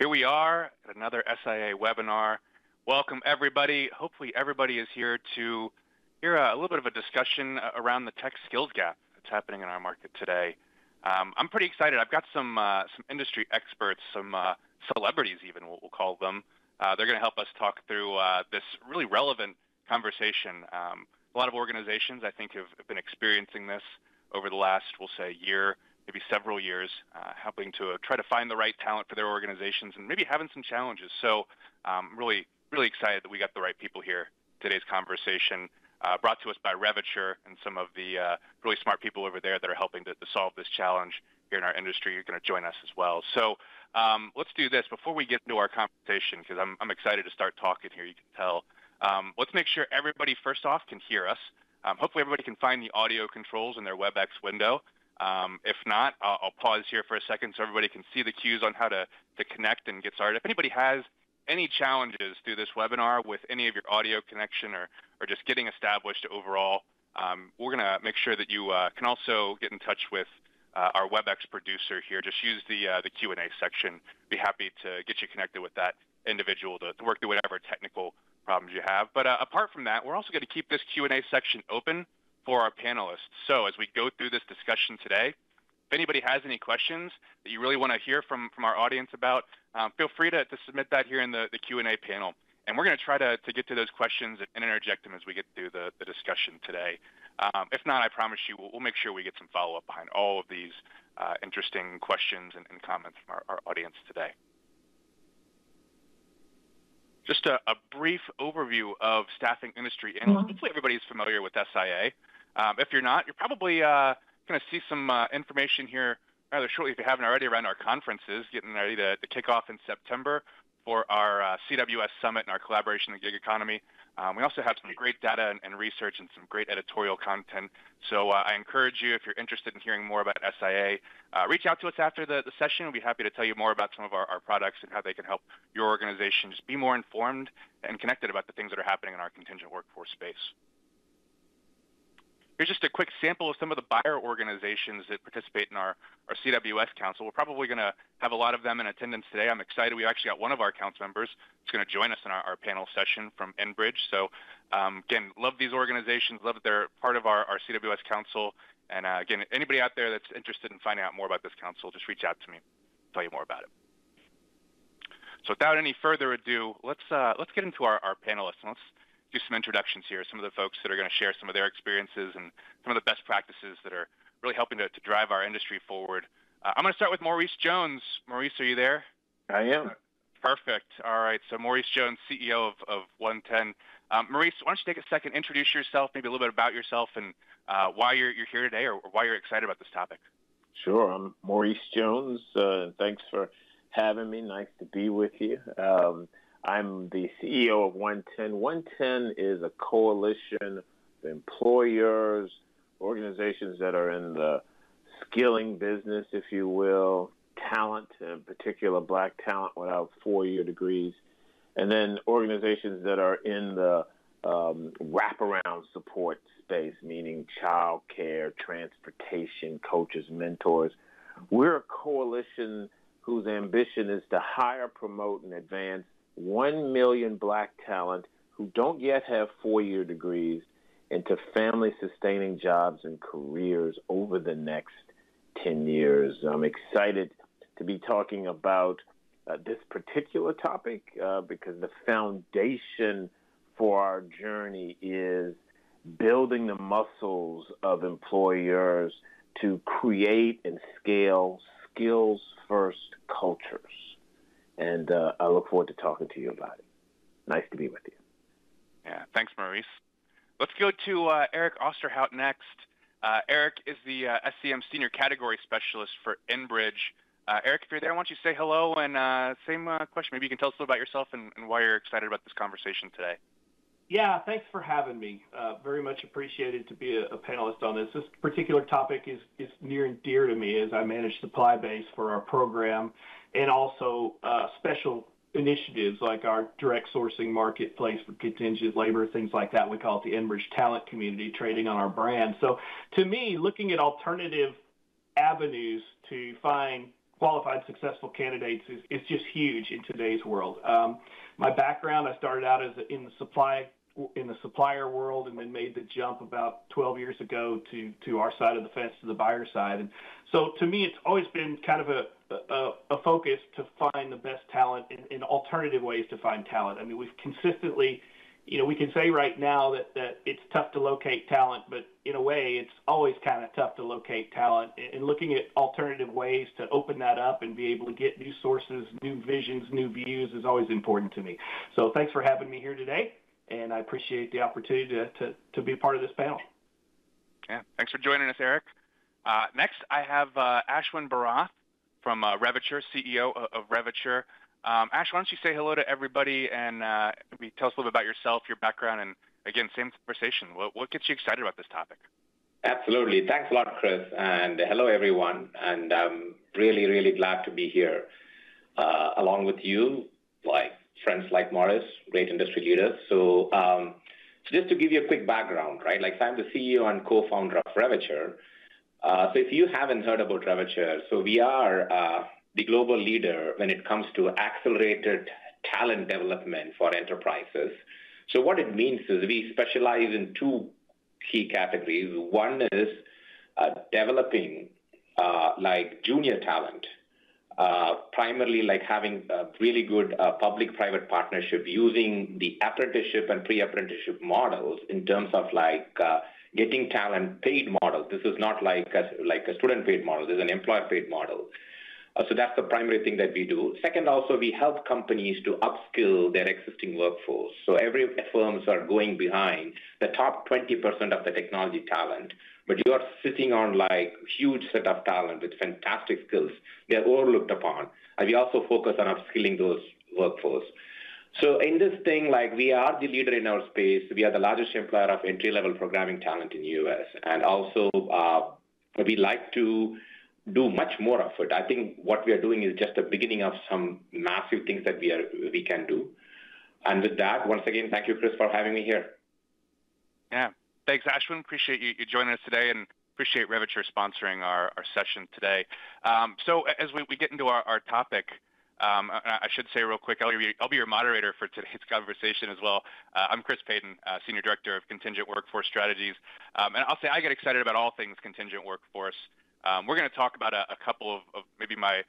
Here we are at another SIA webinar. Welcome, everybody. Hopefully, everybody is here to hear a little bit of a discussion around the tech skills gap that's happening in our market today. I'm pretty excited. I've got some industry experts, some celebrities even, we'll call them. They're going to help us talk through this really relevant conversation. A lot of organizations, I think, have been experiencing this over the last, we'll say, year, maybe several years, helping to try to find the right talent for their organizations and maybe having some challenges. So really excited that we got the right people here. Today's conversation brought to us by Revature and some of the really smart people over there that are helping to solve this challenge here in our industry. You're going to join us as well. So let's do this before we get into our conversation, because I'm excited to start talking here, you can tell. Let's make sure everybody, first off, can hear us. Hopefully everybody can find the audio controls in their WebEx window. If not, I'll pause here for a second so everybody can see the cues on how to connect and get started. If anybody has any challenges through this webinar with any of your audio connection or just getting established overall, we're going to make sure that you can also get in touch with our WebEx producer here. Just use the Q&A section. Be happy to get you connected with that individual to work through whatever technical problems you have. But apart from that, we're also going to keep this Q&A section open for our panelists. So as we go through this discussion today, if anybody has any questions that you really want to hear from our audience about, feel free to submit that here in the Q&A panel. And we're going to try to get to those questions and interject them as we get through the discussion today. If not, I promise you, we'll make sure we get some follow-up behind all of these interesting questions and comments from our audience today. Just a brief overview of staffing industry analysts. Hopefully everybody's familiar with SIA. If you're not, you're probably going to see some information here rather shortly, if you haven't already, around our conferences, getting ready to kick off in September for our CWS Summit and our collaboration in the gig economy. We also have some great data and research and some great editorial content. So I encourage you, if you're interested in hearing more about SIA, reach out to us after the session. We'll be happy to tell you more about some of our products and how they can help your organization just be more informed and connected about the things that are happening in our contingent workforce space. Here's just a quick sample of some of the buyer organizations that participate in our CWS Council. We're probably going to have a lot of them in attendance today. I'm excited. We actually got one of our council members who's going to join us in our panel session from Enbridge. So again, love these organizations, love that they're part of our CWS Council. And again, anybody out there that's interested in finding out more about this council, just reach out to me. I'll tell you more about it. So without any further ado, let's get into our panelists. And let's do some introductions here, some of the folks that are going to share some of their experiences and some of the best practices that are really helping to drive our industry forward. I'm going to start with Maurice Jones. Maurice, are you there? I am. Perfect. All right. So Maurice Jones, CEO of OneTen. Maurice, why don't you take a second, introduce yourself, maybe a little bit about yourself and why you're here today or why you're excited about this topic. Sure. I'm Maurice Jones. Thanks for having me. Nice to be with you. I'm the CEO of OneTen. OneTen is a coalition of employers, organizations that are in the skilling business, if you will, talent, in particular black talent without four-year degrees, and then organizations that are in the wraparound support space, meaning child care, transportation, coaches, mentors. We're a coalition whose ambition is to hire, promote, and advance 1 million black talent who don't yet have four-year degrees into family-sustaining jobs and careers over the next 10 years. I'm excited to be talking about this particular topic because the foundation for our journey is building the muscles of employers to create and scale skills-first cultures. And I look forward to talking to you about it. Nice to be with you. Yeah, thanks, Maurice. Let's go to Eric Osterhout next. Eric is the SCM Senior Category Specialist for Enbridge. Eric, if you're there, why don't you say hello and same question. Maybe you can tell us a little about yourself and why you're excited about this conversation today. Yeah, thanks for having me. Very much appreciated to be a panelist on this. This particular topic is near and dear to me as I manage supply base for our program and also special initiatives like our direct sourcing marketplace for contingent labor, things like that. We call it the Enbridge Talent Community, trading on our brand. So to me, looking at alternative avenues to find qualified, successful candidates is just huge in today's world. My background, I started out in the supplier world, and then made the jump about 12 years ago to our side of the fence, to the buyer side. And so to me, it's always been kind of a focus to find the best talent in alternative ways to find talent. I mean, we've consistently, we can say right now that it's tough to locate talent, but in a way, it's always kind of tough to locate talent. And looking at alternative ways to open that up and be able to get new sources, new visions, new views is always important to me. So thanks for having me here today, and I appreciate the opportunity to be a part of this panel. Yeah, thanks for joining us, Eric. Next, I have Ashwin Bharath from Revature, CEO of Revature. Ash, why don't you say hello to everybody and maybe tell us a little bit about yourself, your background, and again, same conversation. What gets you excited about this topic? Absolutely. Thanks a lot, Chris. And hello, everyone. And I'm really, really glad to be here along with you, like friends like Maurice, great industry leaders. So just to give you a quick background, right? Like, I'm the CEO and co-founder of Revature. So if you haven't heard about Revature, so we are the global leader when it comes to accelerated talent development for enterprises. So what it means is we specialize in two key categories. One is developing like junior talent, primarily like having a really good public-private partnership using the apprenticeship and pre-apprenticeship models in terms of like getting talent paid model. This is not like a student paid model. This is an employer paid model. So that's the primary thing that we do. Second, also, we help companies to upskill their existing workforce. So every firms are going behind the top 20% of the technology talent, but you are sitting on like huge set of talent with fantastic skills. They're overlooked upon. And we also focus on upskilling those workforce. So in this thing, like, we are the leader in our space. We are the largest employer of entry-level programming talent in the U.S. And also we like to do much more of it. I think what we are doing is just the beginning of some massive things that we can do. And with that, once again, thank you, Chris, for having me here. Yeah, thanks, Ashwin. Appreciate you joining us today, and appreciate Revature sponsoring our session today. So as we get into our topic, I should say real quick, I'll be your moderator for today's conversation as well. I'm Chris Paden, Senior Director of Contingent Workforce Strategies. And I'll say I get excited about all things contingent workforce. We're going to talk about a couple of maybe my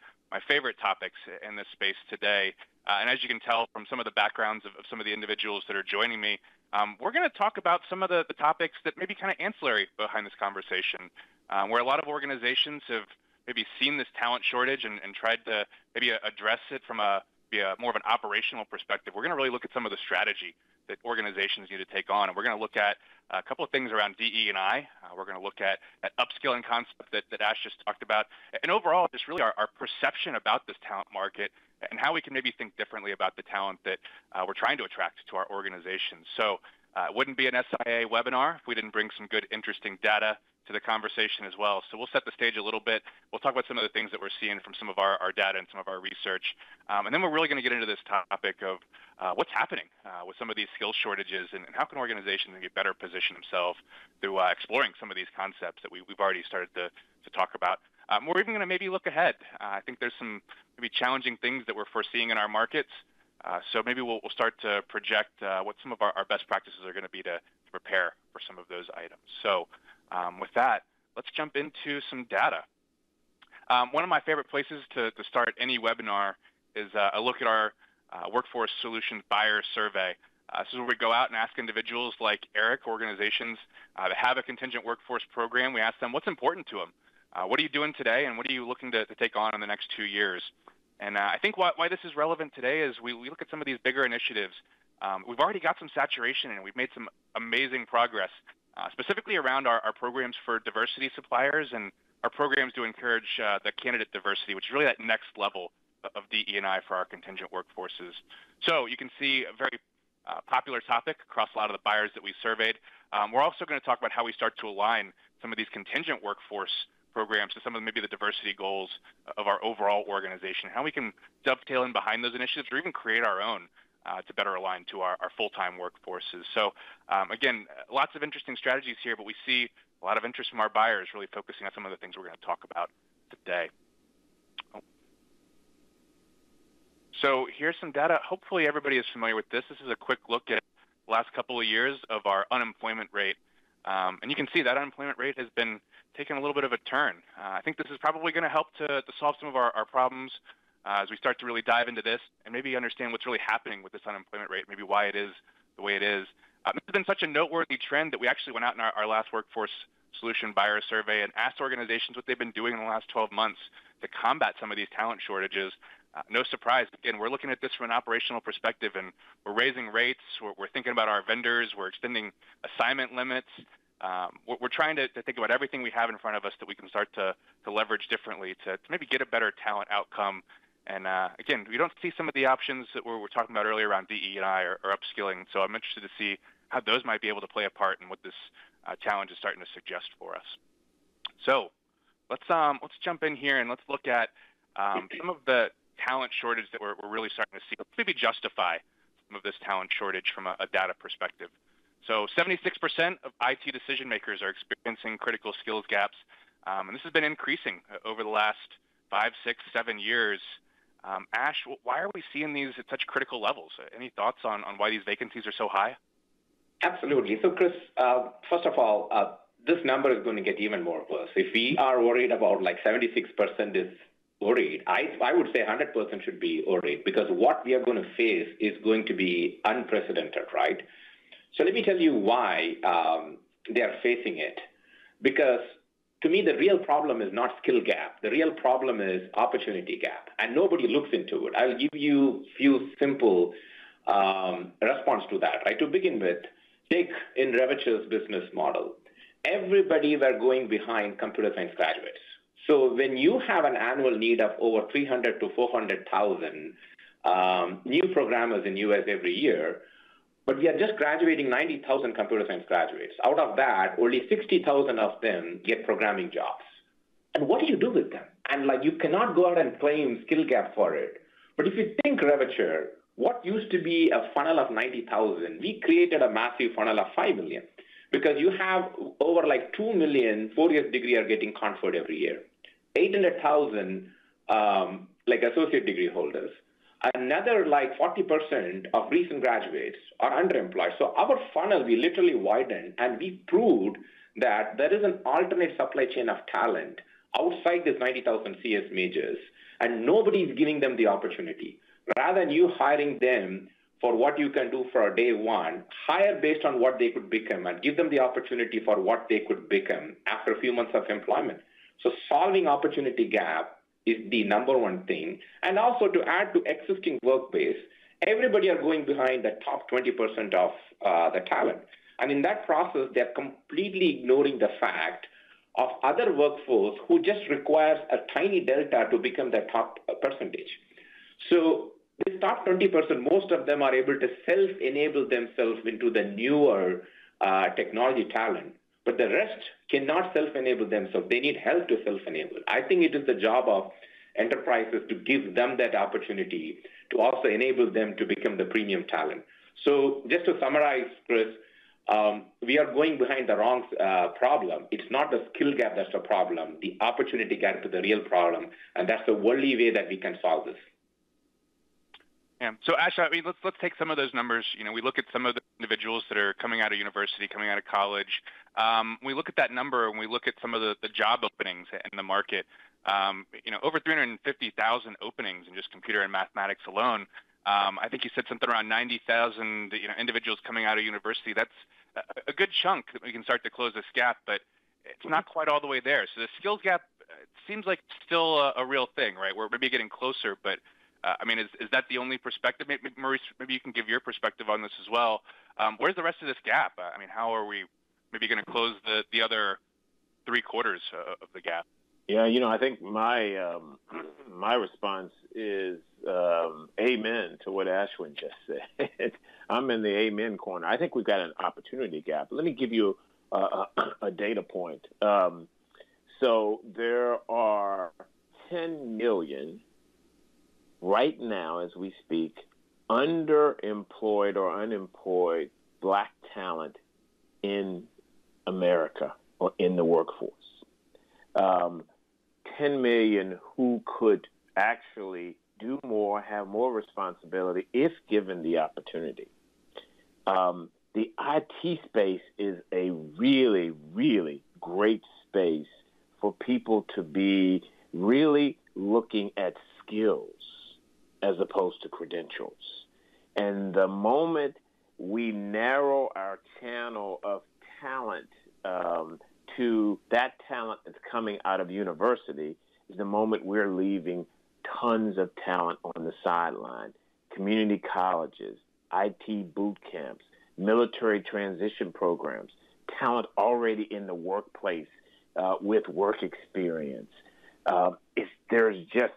favorite topics in this space today. And as you can tell from some of the backgrounds of some of the individuals that are joining me, we're going to talk about some of the topics that may be kind of ancillary behind this conversation, where a lot of organizations have maybe seen this talent shortage and tried to maybe address it from more of an operational perspective. We're going to really look at some of the strategy that organizations need to take on, and we're going to look at a couple of things around DE&I. We're going to look at that upskilling concept that Ash just talked about, and overall, just really our perception about this talent market and how we can maybe think differently about the talent that we're trying to attract to our organizations. So it wouldn't be an SIA webinar if we didn't bring some good, interesting data to the conversation as well. So we'll set the stage a little bit. We'll talk about some of the things that we're seeing from some of our data and some of our research. And then we're really going to get into this topic of what's happening with some of these skill shortages and how can organizations get better position themselves through exploring some of these concepts that we've already started to talk about. We're even going to maybe look ahead. I think there's some maybe challenging things that we're foreseeing in our markets. So maybe we'll start to project what some of our best practices are going to be to prepare for some of those items. So with that, let's jump into some data. One of my favorite places to start any webinar is a look at our Workforce Solutions Buyer Survey. This is where we go out and ask individuals like Eric, organizations that have a contingent workforce program. We ask them what's important to them. What are you doing today, and what are you looking to take on in the next 2 years? And I think why this is relevant today is we look at some of these bigger initiatives. We've already got some saturation, and we've made some amazing progress, specifically around our programs for diversity suppliers and our programs to encourage the candidate diversity, which is really that next level of DE&I for our contingent workforces. So you can see a very popular topic across a lot of the buyers that we surveyed. We're also going to talk about how we start to align some of these contingent workforce programs to some of maybe the diversity goals of our overall organization, how we can dovetail in behind those initiatives or even create our own to better align to our full-time workforces. So again, lots of interesting strategies here, but we see a lot of interest from our buyers really focusing on some of the things we're going to talk about today. Oh, So here's some data. Hopefully everybody is familiar with this. This is a quick look at the last couple of years of our unemployment rate. And you can see that unemployment rate has been taking a little bit of a turn. I think this is probably going to help to solve some of our problems as we start to really dive into this and maybe understand what's really happening with this unemployment rate, maybe why it is the way it is. This has been such a noteworthy trend that we actually went out in our last workforce solution buyer survey and asked organizations what they've been doing in the last 12 months to combat some of these talent shortages. No surprise. Again, we're looking at this from an operational perspective, and we're raising rates. We're thinking about our vendors. We're extending assignment limits. We're trying to think about everything we have in front of us that we can start to leverage differently to maybe get a better talent outcome. And again, we don't see some of the options that we're talking about earlier around DE&I or upskilling. So I'm interested to see how those might be able to play a part in what this challenge is starting to suggest for us. So let's jump in here and let's look at some of the talent shortage that we're really starting to see. Let's maybe justify some of this talent shortage from a data perspective. So 76% of IT decision makers are experiencing critical skills gaps, and this has been increasing over the last 5, 6, 7 years. Ash, why are we seeing these at such critical levels? Any thoughts on why these vacancies are so high? Absolutely. So, Chris, first of all, this number is going to get even more worse. If we are worried about like 76% is worried, I would say 100% should be worried, because what we are going to face is going to be unprecedented, right? So let me tell you why they are facing it. Because to me, the real problem is not skill gap. The real problem is opportunity gap, and nobody looks into it. I'll give you a few simple response to that. Right? To begin with, take in Revature's business model. Everybody were going behind computer science graduates. So when you have an annual need of over 300 to 400,000 new programmers in U.S. every year, but we are just graduating 90,000 computer science graduates. Out of that, only 60,000 of them get programming jobs. And what do you do with them? And like, you cannot go out and claim skill gap for it. But if you think Revature, what used to be a funnel of 90,000, we created a massive funnel of 5 million, because you have over like 2 million 4-year degree are getting conferred every year, 800,000 like associate degree holders. Another like 40% of recent graduates are underemployed. So our funnel, we literally widened, and we proved that there is an alternate supply chain of talent outside this 90,000 CS majors, and nobody is giving them the opportunity. Rather than you hiring them for what you can do for day one, hire based on what they could become and give them the opportunity for what they could become after a few months of employment. So solving opportunity gap is the number one thing. And also to add to existing workbase, everybody are going behind the top 20% of the talent. And in that process, they're completely ignoring the fact of other workforce who just requires a tiny delta to become the top percentage. So this top 20%, most of them are able to self-enable themselves into the newer technology talent. But the rest cannot self-enable themselves. They need help to self-enable. I think it is the job of enterprises to give them that opportunity to also enable them to become the premium talent. So just to summarize, Chris, we are going behind the wrong problem. It's not the skill gap that's the problem. The opportunity gap is the real problem, and that's the only way that we can solve this. Yeah. So Ash, I mean, let's take some of those numbers. You know, we look at some of the individuals that are coming out of university, coming out of college. We look at that number and we look at some of the job openings in the market. You know, over 350,000 openings in just computer and mathematics alone. I think you said something around 90,000 individuals coming out of university. That's a good chunk that we can start to close this gap, but it's not quite all the way there. So the skills gap seems like still a real thing, right? We're maybe getting closer, but I mean, is that the only perspective? Maybe, Maurice, maybe you can give your perspective on this as well. Where's the rest of this gap? I mean, how are we maybe going to close the other 3/4 of the gap? Yeah, I think my my response is amen to what Ashwin just said. I'm in the amen corner. I think we've got an opportunity gap. Let me give you a data point. So there are 10 million right now, as we speak, underemployed or unemployed Black talent in America or in the workforce. 10 million who could actually do more, have more responsibility if given the opportunity. The IT space is a really, really great space for people to be really looking at skills as opposed to credentials. And the moment we narrow our channel of talent to that talent that's coming out of university is the moment we're leaving tons of talent on the sideline. Community colleges, IT boot camps, military transition programs, talent already in the workplace with work experience. There's just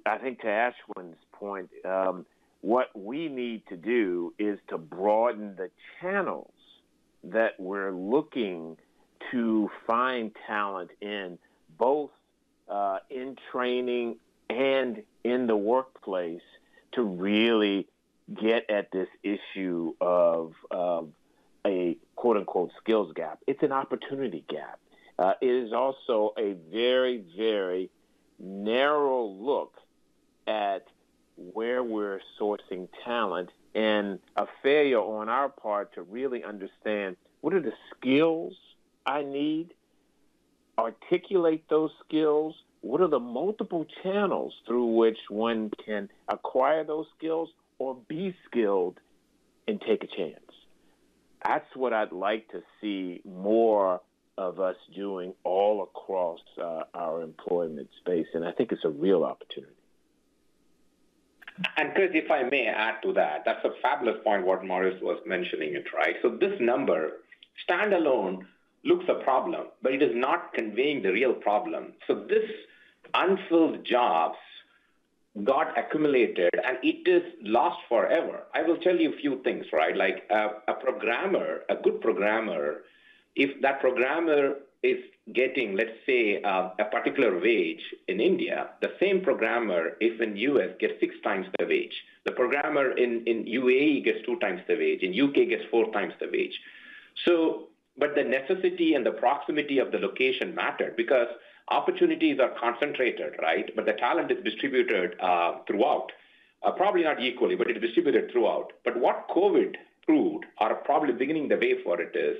I think to Ashwin's point, what we need to do is to broaden the channels that we're looking to find talent in, both in training and in the workplace, to really get at this issue of a quote-unquote skills gap. It's an opportunity gap. It is also a very, very narrow look at where we're sourcing talent and a failure on our part to really understand what are the skills I need, articulate those skills, what are the multiple channels through which one can acquire those skills or be skilled and take a chance. That's what I'd like to see more of us doing all across our employment space, and I think it's a real opportunity. And Chris, if I may add to that, that's a fabulous point what Maurice was mentioning it, right? So this number, standalone, looks a problem, but it is not conveying the real problem. So this unfilled jobs got accumulated and it is lost forever. I will tell you a few things, right? Like a programmer, a good programmer, if that programmer is getting, let's say, a particular wage in India, the same programmer, if in US, gets 6 times the wage. The programmer in UAE gets 2 times the wage. In UK gets 4 times the wage. So, but the necessity and the proximity of the location mattered because opportunities are concentrated, right? But the talent is distributed throughout. Probably not equally, but it's distributed throughout. But what COVID proved, or probably beginning the way for it is,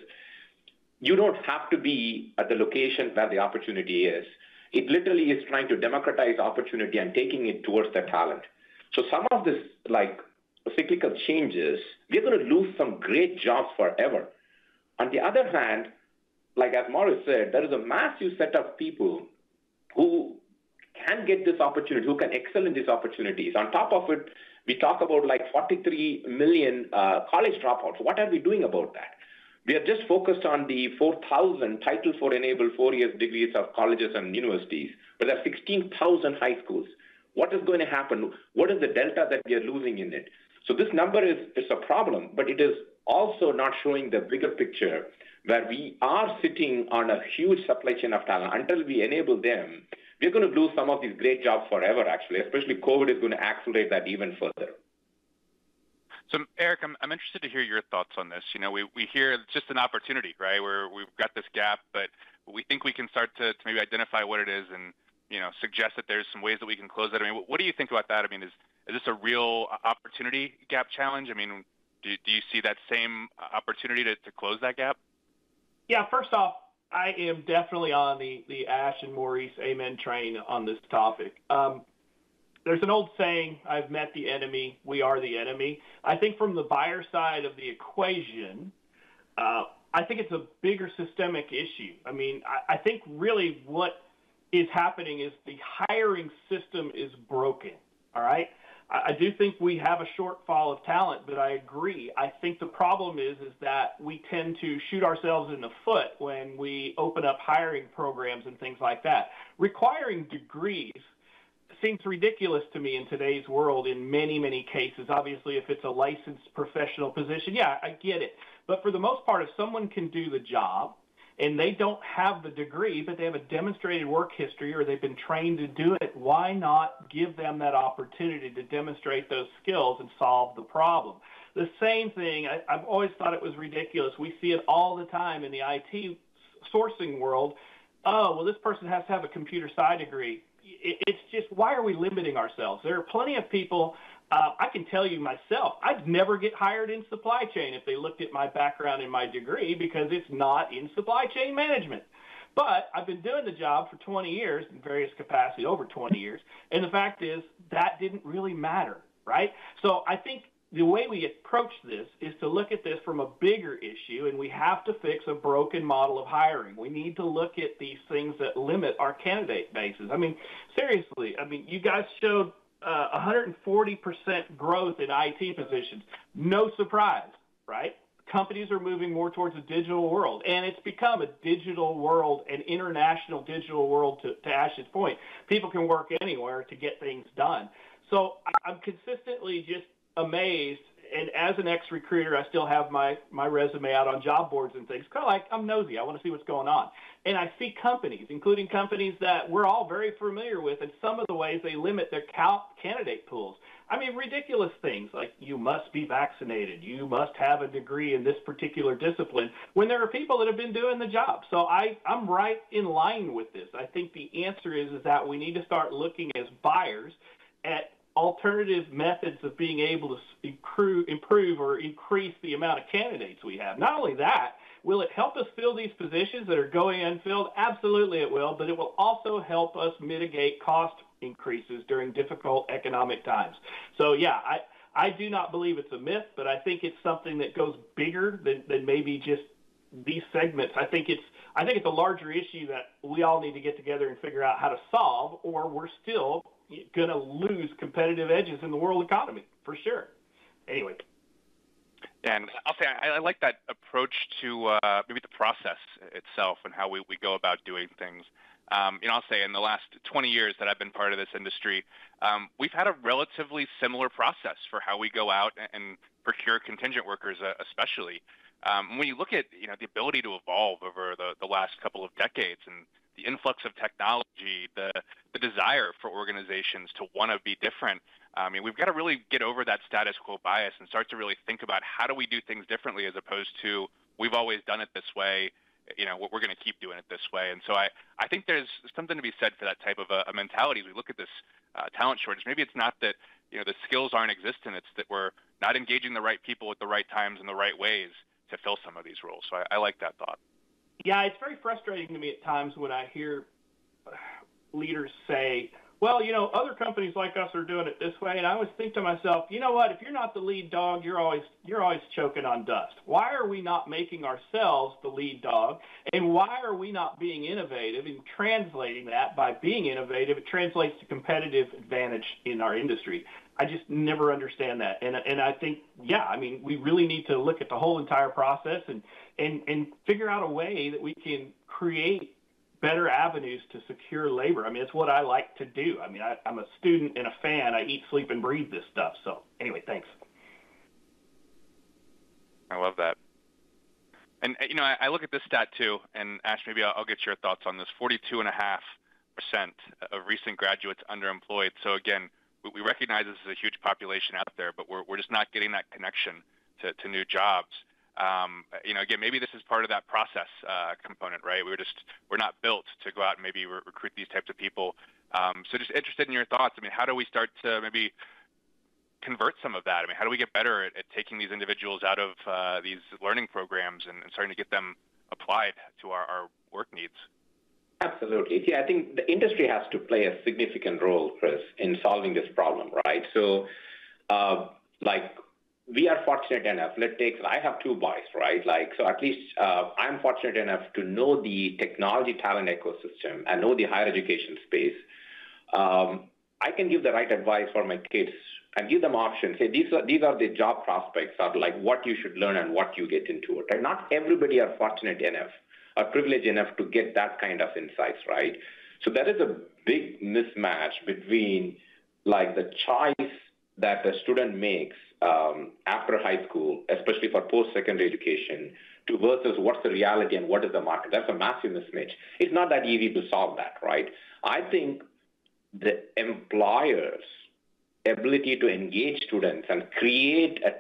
you don't have to be at the location where the opportunity is. It literally is trying to democratize opportunity and taking it towards the talent. So some of this, like cyclical changes, we're going to lose some great jobs forever. On the other hand, like as Maurice said, there is a massive set of people who can get this opportunity, who can excel in these opportunities. On top of it, we talk about like 43 million college dropouts. What are we doing about that? We are just focused on the 4,000 Title IV enabled 4-year degrees of colleges and universities, but there are 16,000 high schools. What is going to happen? What is the delta that we are losing in it? So this number is a problem, but it is also not showing the bigger picture where we are sitting on a huge supply chain of talent. Until we enable them, we're going to lose some of these great jobs forever, actually, especially COVID is going to accelerate that even further. So, Eric, I'm interested to hear your thoughts on this. You know, we hear it's just an opportunity, right, where we've got this gap, but we think we can start to maybe identify what it is and, you know, suggest that there's some ways that we can close it. I mean, what do you think about that? I mean, is this a real opportunity gap challenge? I mean, do you see that same opportunity to close that gap? Yeah, first off, I am definitely on the Ash and Maurice amen train on this topic. There's an old saying, I've met the enemy, we are the enemy. I think from the buyer side of the equation, I think it's a bigger systemic issue. I mean, I think really what is happening is the hiring system is broken, all right? I do think we have a shortfall of talent, but I agree. I think the problem is that we tend to shoot ourselves in the foot when we open up hiring programs and things like that. Requiring degrees seems ridiculous to me in today's world in many, many cases. Obviously, if it's a licensed professional position, yeah, I get it. But for the most part, if someone can do the job and they don't have the degree, but they have a demonstrated work history or they've been trained to do it, why not give them that opportunity to demonstrate those skills and solve the problem? The same thing, I've always thought it was ridiculous. We see it all the time in the IT sourcing world. Oh, well, this person has to have a computer sci degree. it's just, why are we limiting ourselves? There are plenty of people. I can tell you myself, I'd never get hired in supply chain if they looked at my background and my degree, because it's not in supply chain management. But I've been doing the job for 20 years in various capacities, over 20 years, and the fact is that didn't really matter, right? So I think the way we approach this is to look at this from a bigger issue, and we have to fix a broken model of hiring. We need to look at these things that limit our candidate bases. I mean, seriously, you guys showed 140% growth in IT positions. No surprise, right? Companies are moving more towards a digital world, and it's become a digital world, an international digital world, to Ash's point. People can work anywhere to get things done. So I'm consistently just amazed, and as an ex-recruiter, I still have my resume out on job boards and things. Kind of like, I'm nosy. I want to see what's going on. And I see companies, including companies that we're all very familiar with, and some of the ways they limit their candidate pools. I mean, ridiculous things like you must be vaccinated, you must have a degree in this particular discipline, when there are people that have been doing the job. So I'm right in line with this. I think the answer is that we need to start looking as buyers at alternative methods of being able to improve or increase the amount of candidates we have. Not only that, will it help us fill these positions that are going unfilled? Absolutely it will, but it will also help us mitigate cost increases during difficult economic times. So, yeah, I do not believe it's a myth, but I think it's something that goes bigger than maybe just these segments. I think it's a larger issue that we all need to get together and figure out how to solve, or we're still going to lose competitive edges in the world economy, for sure. Anyway. And I'll say I like that approach to maybe the process itself and how we go about doing things. I'll say in the last 20 years that I've been part of this industry, we've had a relatively similar process for how we go out and procure contingent workers, especially. When you look at the ability to evolve over the last couple of decades and the influx of technology, the desire for organizations to want to be different, we've got to really get over that status quo bias and start to really think about how do we do things differently, as opposed to we've always done it this way. We're going to keep doing it this way. And so I think there's something to be said for that type of a mentality as we look at this talent shortage. Maybe it's not that the skills aren't existent. It's that we're not engaging the right people at the right times and the right ways to fill some of these roles. So I like that thought. Yeah, it's very frustrating to me at times when I hear leaders say, well, other companies like us are doing it this way. And I always think to myself, you know what, if you're not the lead dog, you're always choking on dust. Why are we not making ourselves the lead dog? And why are we not being innovative and translating that? By being innovative, it translates to competitive advantage in our industry. I just never understand that. And I think, we really need to look at the whole entire process and figure out a way that we can create better avenues to secure labor. It's what I like to do. I'm a student and a fan. I eat, sleep, and breathe this stuff. So anyway, thanks. I love that. And, I look at this stat too, and Ash, maybe I'll get your thoughts on this. 42.5% of recent graduates underemployed. So again, we recognize this is a huge population out there, but we're just not getting that connection to new jobs. Again, maybe this is part of that process component, right? We're not built to go out and maybe recruit these types of people. So just interested in your thoughts. How do we start to maybe convert some of that? How do we get better at taking these individuals out of these learning programs and starting to get them applied to our work needs? Absolutely. I think the industry has to play a significant role, Chris, in solving this problem, right? So, we are fortunate enough. I have two boys, right? So at least I'm fortunate enough to know the technology talent ecosystem and know the higher education space. I can give the right advice for my kids and give them options. Say these are the job prospects, or what you should learn and what you get into it. And not everybody are fortunate enough or privileged enough to get that kind of insights, right? So there is a big mismatch between the choice that the student makes after high school, especially for post-secondary education, to versus what's the reality and what is the market. That's a massive mismatch. It's not that easy to solve that, right? I think the employer's ability to engage students and create a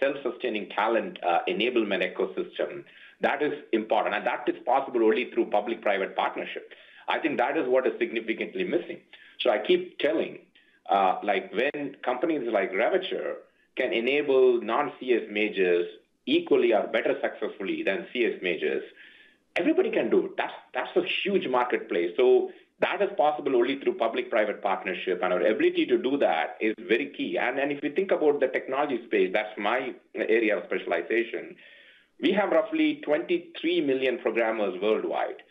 self-sustaining talent enablement ecosystem, that is important. And that is possible only through public-private partnership. I think that is what is significantly missing. So I keep telling, when companies like Revature can enable non-CS majors equally or better successfully than CS majors, everybody can do it. That's a huge marketplace. So that is possible only through public-private partnership, and our ability to do that is very key. And if you think about the technology space, that's my area of specialization. We have roughly 23 million programmers worldwide,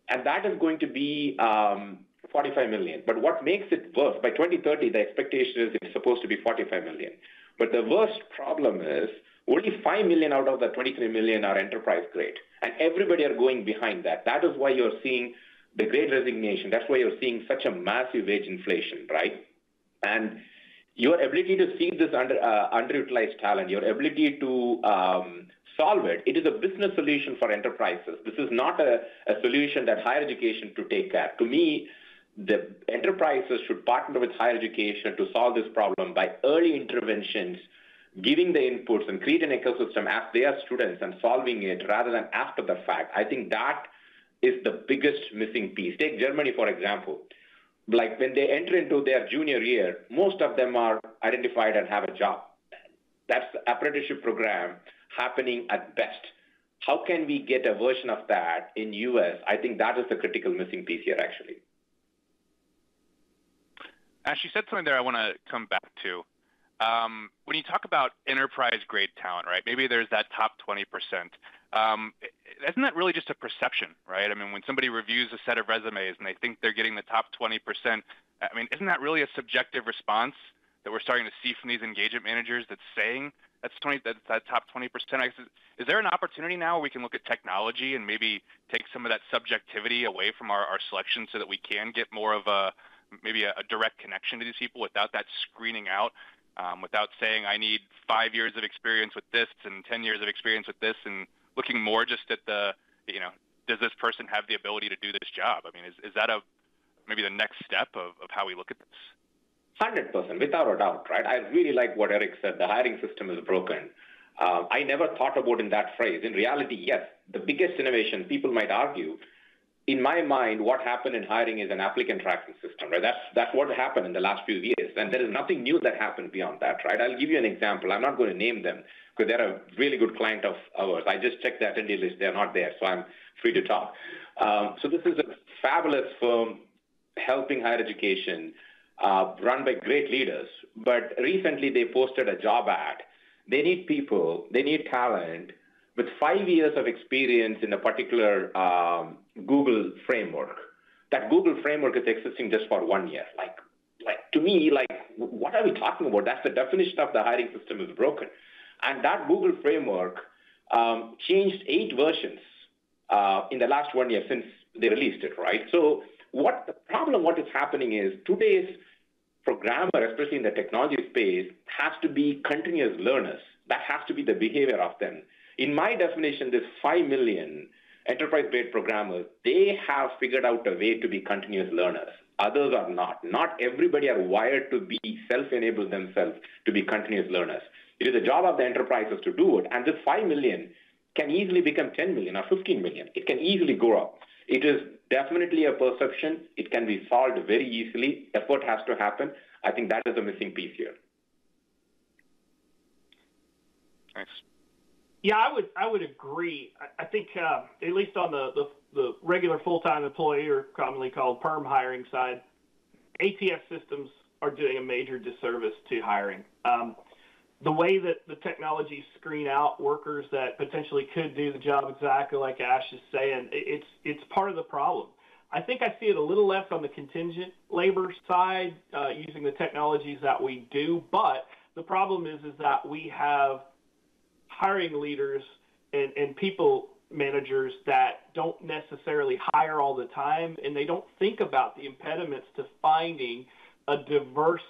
and that is going to be 45 million. But what makes it worse, by 2030, the expectation is it's supposed to be 45 million. But the worst problem is only 5 million out of the 23 million are enterprise grade, and everybody are going behind that. That is why you're seeing the great resignation. That's why you're seeing such a massive wage inflation, right? And your ability to see this underutilized talent, your ability to solve it, it is a business solution for enterprises. This is not a solution that higher education to take care. To me, the enterprises should partner with higher education to solve this problem by early interventions, giving the inputs and create an ecosystem as they are students and solving it rather than after the fact. I think that is the biggest missing piece. Take Germany, for example. Like when they enter into their junior year, most of them are identified and have a job. That's the apprenticeship program happening at best. How can we get a version of that in US? I think that is the critical missing piece here, actually. Ash, you said something there I want to come back to. When you talk about enterprise-grade talent, right, maybe there's that top 20%. Isn't that really just a perception, right? I mean, when somebody reviews a set of resumes and they think they're getting the top 20%, I mean, isn't that really a subjective response that we're starting to see from these engagement managers that's saying that's that top 20%? Is there an opportunity now where we can look at technology and maybe take some of that subjectivity away from our selection so that we can get more of maybe a direct connection to these people without that screening out? Without saying I need 5 years of experience with this and 10 years of experience with this, and looking more just at does this person have the ability to do this job? I mean, is that maybe the next step of how we look at this? 100%, without a doubt, right? I really like what Eric said. The hiring system is broken. I never thought about in that phrase. In reality, yes, the biggest innovation, people might argue, in my mind, what happened in hiring is an applicant tracking system, right? That's what happened in the last few years, and there is nothing new that happened beyond that, right? I'll give you an example. I'm not going to name them because they're a really good client of ours. I just checked the attendee list. They're not there, so I'm free to talk. So this is a fabulous firm helping higher education, run by great leaders. But recently they posted a job ad. They need people, they need talent with 5 years of experience in a particular Google framework. That Google framework is existing just for 1 year. Like to me, what are we talking about? That's the definition of the hiring system is broken. And that Google framework changed 8 versions in the last 1 year since they released it, right? So what is happening is today's programmer, especially in the technology space, has to be continuous learners. That has to be the behavior of them. In my definition, this 5 million enterprise-grade programmers, they have figured out a way to be continuous learners. Others are not. Not everybody are wired to be self-enable themselves to be continuous learners. It is the job of the enterprises to do it. And this 5 million can easily become 10 million or 15 million. It can easily go up. It is definitely a perception. It can be solved very easily. Effort has to happen. I think that is the missing piece here. Thanks. Yeah, I would agree. I think at least on the regular full-time employee, or commonly called perm hiring side, ATS systems are doing a major disservice to hiring. The way that the technologies screen out workers that potentially could do the job exactly like Ash is saying, it's part of the problem. I think I see it a little less on the contingent labor side using the technologies that we do, but the problem is that we have hiring leaders and people managers that don't necessarily hire all the time, and they don't think about the impediments to finding a diverse,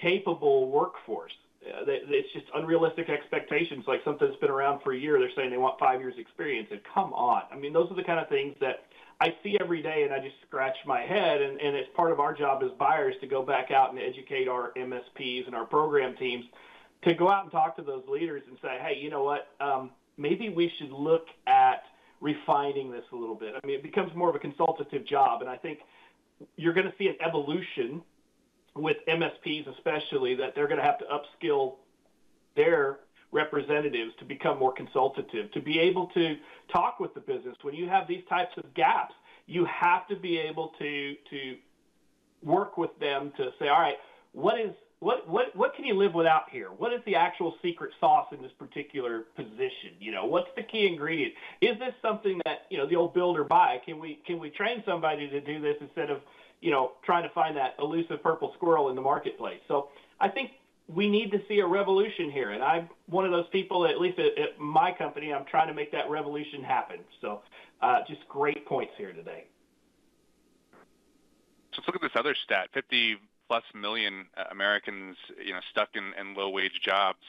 capable workforce. It's just unrealistic expectations, like something that's been around for a year. They're saying they want 5 years experience, and come on. I mean, those are the kind of things that I see every day, and I just scratch my head, and it's part of our job as buyers to go back out and educate our MSPs and our program teams to go out and talk to those leaders and say, hey, you know what, maybe we should look at refining this a little bit. I mean, it becomes more of a consultative job, and I think you're going to see an evolution with MSPs especially, that they're going to have to upskill their representatives to become more consultative, to be able to talk with the business. When you have these types of gaps, you have to be able to work with them to say, all right, what can you live without here? What is the actual secret sauce in this particular position? You know, what's the key ingredient? Is this something that, you know, the old build or buy? Can we train somebody to do this instead of, you know, trying to find that elusive purple squirrel in the marketplace? So I think we need to see a revolution here, and I'm one of those people, at least at my company, I'm trying to make that revolution happen. So just great points here today. So let's look at this other stat: 50+ million Americans, you know, stuck in low-wage jobs.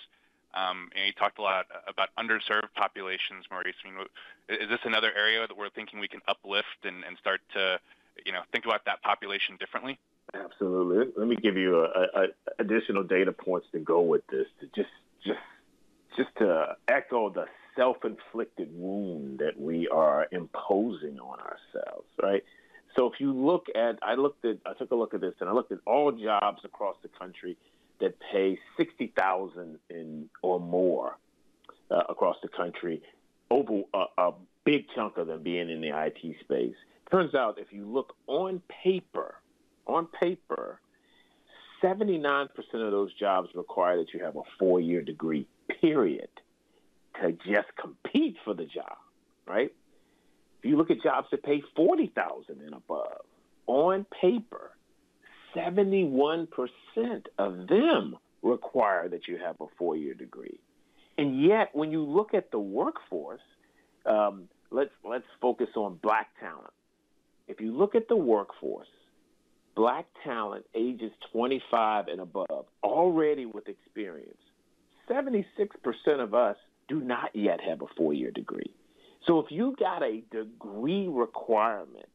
And you talked a lot about underserved populations, Maurice. I mean, is this another area that we're thinking we can uplift and start to, you know, think about that population differently? Absolutely. Let me give you additional data points to go with this, to just to echo the self-inflicted wound that we are imposing on ourselves, right? So if you look at, I took a look at this, and I looked at all jobs across the country that pay $60,000 or more across the country, over a big chunk of them being in the IT space. Turns out, if you look on paper, 79% of those jobs require that you have a 4-year degree, period, to just compete for the job, right? If you look at jobs that pay $40,000 and above, on paper, 71% of them require that you have a 4-year degree. And yet, when you look at the workforce, let's focus on black talent. If you look at the workforce, black talent ages 25 and above, already with experience, 76% of us do not yet have a 4-year degree. So if you got a degree requirement,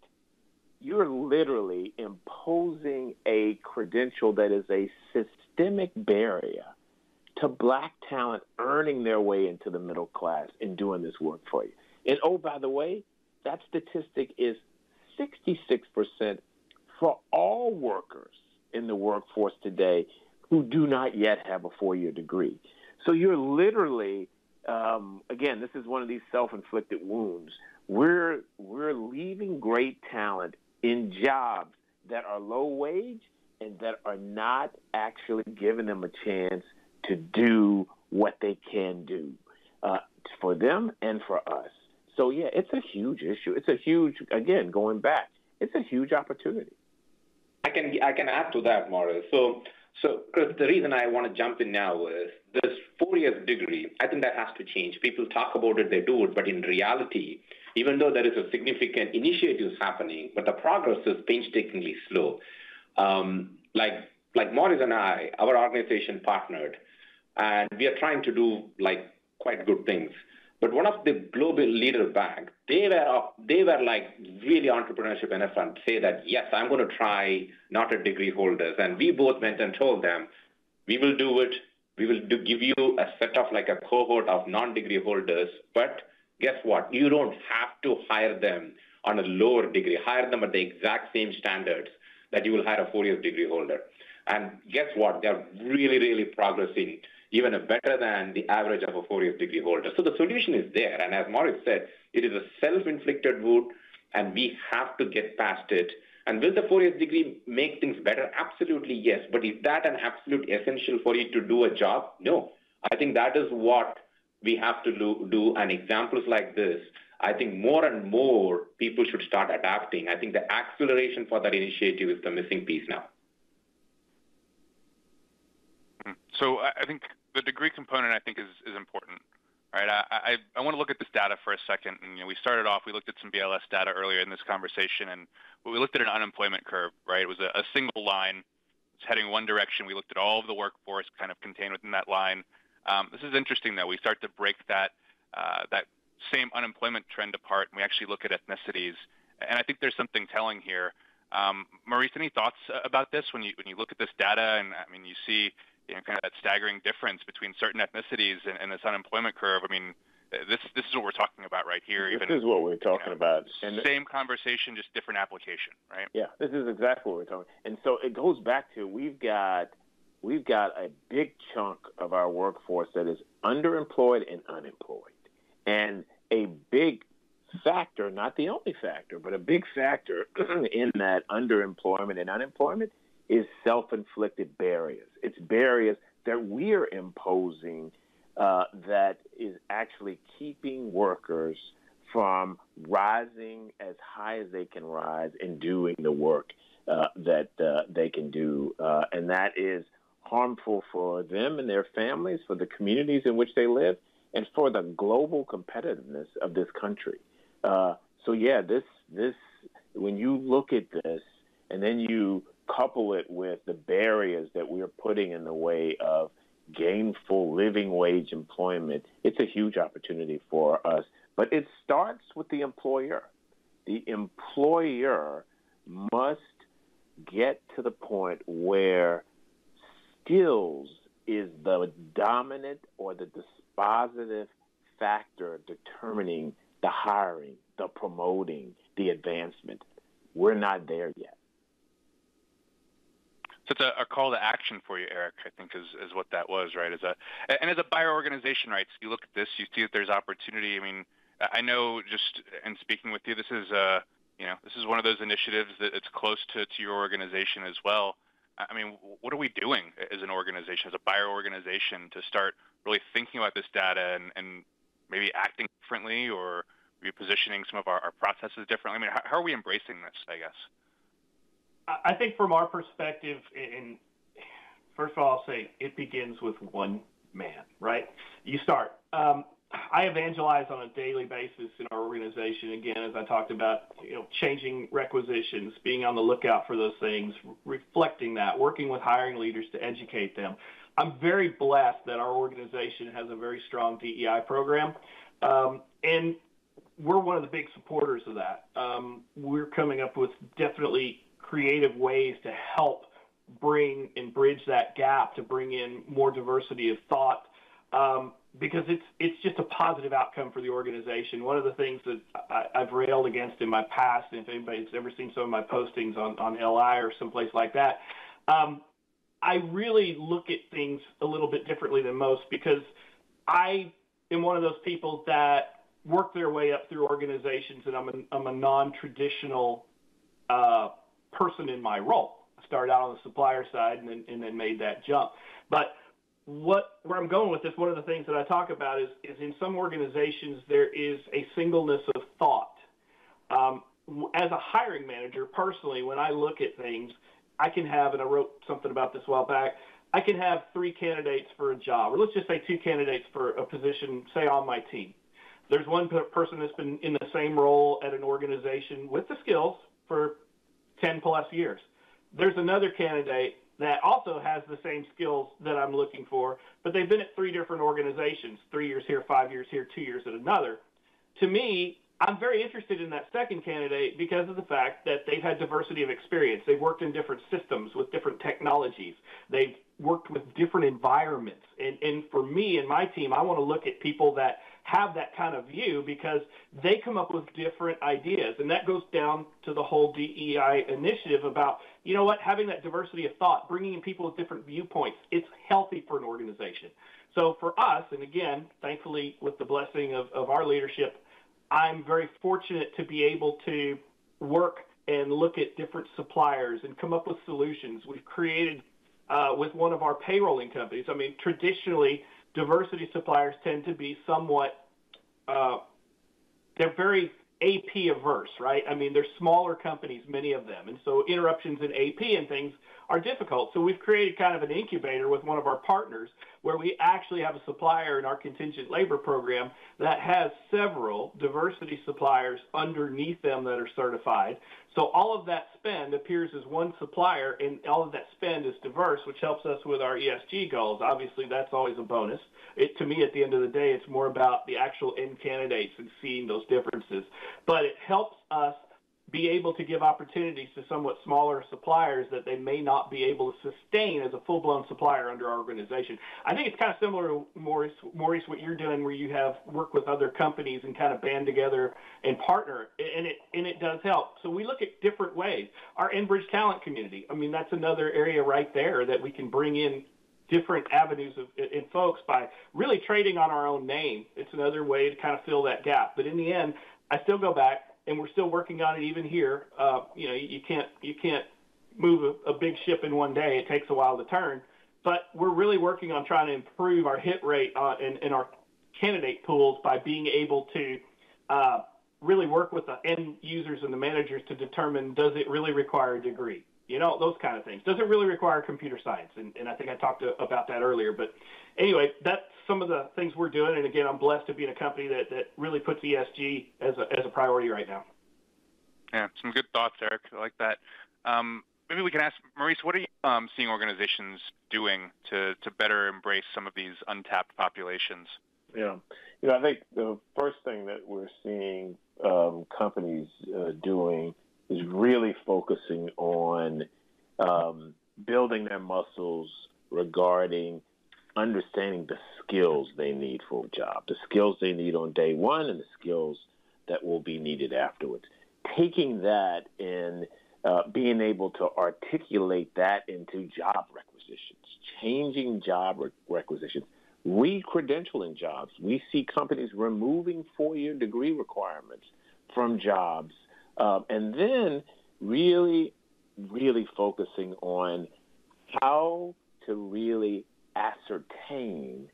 you're literally imposing a credential that is a systemic barrier to black talent earning their way into the middle class and doing this work for you. And oh, by the way, that statistic is 66% for all workers in the workforce today who do not yet have a 4-year degree. So you're literally, again, this is one of these self-inflicted wounds. We're leaving great talent in jobs that are low wage and that are not actually giving them a chance to do what they can do for them and for us. So, yeah, it's a huge issue. It's a huge, again, going back, it's a huge opportunity. I can add to that, Maurice. So Chris, the reason I want to jump in now is this 4-year degree. I think that has to change. People talk about it, they do it, but in reality, even though there is a significant initiatives happening, but the progress is painstakingly slow. Like Maurice and I, our organization partnered, and we are trying to do like quite good things. But one of the global leader bank, they were like really entrepreneurship enough and say that, yes, I'm going to try not a degree holders. And we both went and told them, we will do it. We will give you a set of like a cohort of non-degree holders. But guess what? You don't have to hire them on a lower degree. Hire them at the exact same standards that you will hire a 4-year degree holder. And guess what? They're really, really progressing even better than the average of a 4-year degree holder. So the solution is there. And as Maurice said, it is a self-inflicted wound, and we have to get past it. And will the 4-year degree make things better? Absolutely, yes. But is that an absolute essential for you to do a job? No. I think that is what we have to do. And examples like this, I think more and more people should start adapting. I think the acceleration for that initiative is the missing piece now. So I think the degree component, I think, is important, right? I want to look at this data for a second. And, we started off, we looked at some BLS data earlier in this conversation, and we looked at an unemployment curve, right? It was a single line. It's heading one direction. We looked at all of the workforce kind of contained within that line. This is interesting, though. We start to break that same unemployment trend apart, and we actually look at ethnicities. And I think there's something telling here. Maurice, any thoughts about this when you look at this data and, you see kind of that staggering difference between certain ethnicities and this unemployment curve? This is what we're talking about right here. This is what we're talking about. And same conversation, just different application, right? Yeah, this is exactly what we're talking. And so it goes back to we've got a big chunk of our workforce that is underemployed and unemployed. And a big factor, not the only factor, but a big factor in that underemployment and unemployment is self-inflicted barriers. It's barriers that we're imposing that is actually keeping workers from rising as high as they can rise and doing the work that they can do. And that is harmful for them and their families, for the communities in which they live, and for the global competitiveness of this country. So yeah, this when you look at this and then you couple it with the barriers that we're putting in the way of gainful living wage employment, it's a huge opportunity for us. But it starts with the employer. The employer must get to the point where skills is the dominant or the dispositive factor determining the hiring, the promoting, the advancement. We're not there yet. So it's a call to action for you, Eric, I think is what that was, right? As a buyer organization, right? So you look at this, you see that there's opportunity. I mean, I know just in speaking with you, this is one of those initiatives that it's close to your organization as well. I mean, what are we doing as an organization, as a buyer organization, to start really thinking about this data and maybe acting differently or repositioning some of our processes differently? I mean, how are we embracing this, I guess? I think from our perspective, and first of all, I'll say it begins with one man, right? You start. I evangelize on a daily basis in our organization. Again, as I talked about, changing requisitions, being on the lookout for those things, reflecting that, working with hiring leaders to educate them. I'm very blessed that our organization has a very strong DEI program, and we're one of the big supporters of that. We're coming up with definitely creative ways to help bring and bridge that gap, to bring in more diversity of thought, because it's just a positive outcome for the organization. One of the things that I've railed against in my past, and if anybody's ever seen some of my postings on LI or someplace like that, I really look at things a little bit differently than most, because I am one of those people that work their way up through organizations, and I'm a non-traditional person in my role. I started out on the supplier side and then made that jump. But where I'm going with this, one of the things that I talk about is in some organizations there is a singleness of thought. As a hiring manager, personally, when I look at things, I can have, and I wrote something about this a while back, I can have 3 candidates for a job, or let's just say 2 candidates for a position, say on my team. There's one person that's been in the same role at an organization with the skills for 10 plus years. There's another candidate that also has the same skills that I'm looking for, but they've been at 3 different organizations, 3 years here, 5 years here, 2 years at another. To me, I'm very interested in that second candidate because of the fact that they've had diversity of experience. They've worked in different systems with different technologies. They've worked with different environments. And for me and my team, I want to look at people that have that kind of view because they come up with different ideas. And that goes down to the whole DEI initiative about, you know what, having that diversity of thought, bringing in people with different viewpoints, it's healthy for an organization. So for us, and again, thankfully with the blessing of our leadership, I'm very fortunate to be able to work and look at different suppliers and come up with solutions. We've created with one of our payrolling companies. I mean, traditionally, diversity suppliers tend to be somewhat, they're very AP averse, right? I mean, they're smaller companies, many of them. And so interruptions in AP and things are difficult. So we've created kind of an incubator with one of our partners where we actually have a supplier in our contingent labor program that has several diversity suppliers underneath them that are certified. So all of that spend appears as one supplier, and all of that spend is diverse, which helps us with our ESG goals. Obviously, that's always a bonus. To me, at the end of the day, it's more about the actual end candidates and seeing those differences. But it helps us be able to give opportunities to somewhat smaller suppliers that they may not be able to sustain as a full-blown supplier under our organization. I think it's kind of similar to Maurice, what you're doing, where you have work with other companies and kind of band together and partner, and it does help. So we look at different ways. Our Enbridge talent community, I mean, that's another area right there that we can bring in different avenues in folks by really trading on our own name. It's another way to kind of fill that gap. But in the end, I still go back, and we're still working on it even here. You can't move a big ship in one day. It takes a while to turn. But we're really working on trying to improve our hit rate in our candidate pools by being able to really work with the end users and the managers to determine, does it really require a degree? Those kind of things. Does it really require computer science? And I think I talked about that earlier. But anyway, that's some of the things we're doing. And again, I'm blessed to be in a company that really puts ESG as a priority right now. Yeah, some good thoughts, Eric. I like that. Maybe we can ask Maurice, what are you seeing organizations doing to better embrace some of these untapped populations? Yeah, I think the first thing that we're seeing companies doing is really focusing on building their muscles regarding understanding the skills they need for a job, the skills they need on day one and the skills that will be needed afterwards. Taking that and being able to articulate that into job requisitions, changing job requisitions, re-credentialing jobs. We see companies removing four-year degree requirements from jobs. And then really, really focusing on how to really ascertain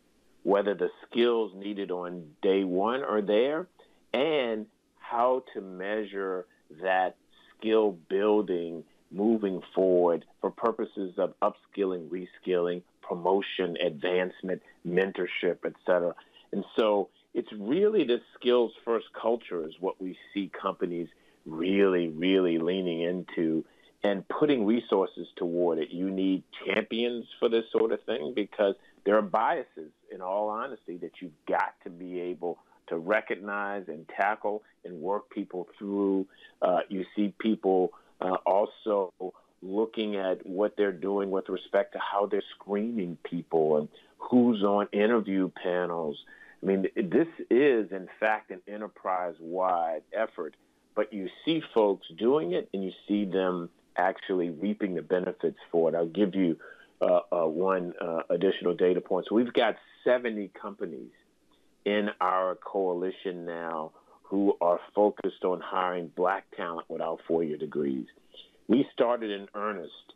whether the skills needed on day one are there and how to measure that skill building moving forward for purposes of upskilling, reskilling, promotion, advancement, mentorship, et cetera. And so it's really the skills first culture is what we see companies really, really leaning into and putting resources toward it. You need champions for this sort of thing because there are biases, in all honesty, that you've got to be able to recognize and tackle and work people through. You see people also looking at what they're doing with respect to how they're screening people and who's on interview panels. I mean, this is, in fact, an enterprise-wide effort, but you see folks doing it and you see them actually reaping the benefits for it. I'll give you one additional data point. So we've got 70 companies in our coalition now who are focused on hiring black talent without four-year degrees. We started in earnest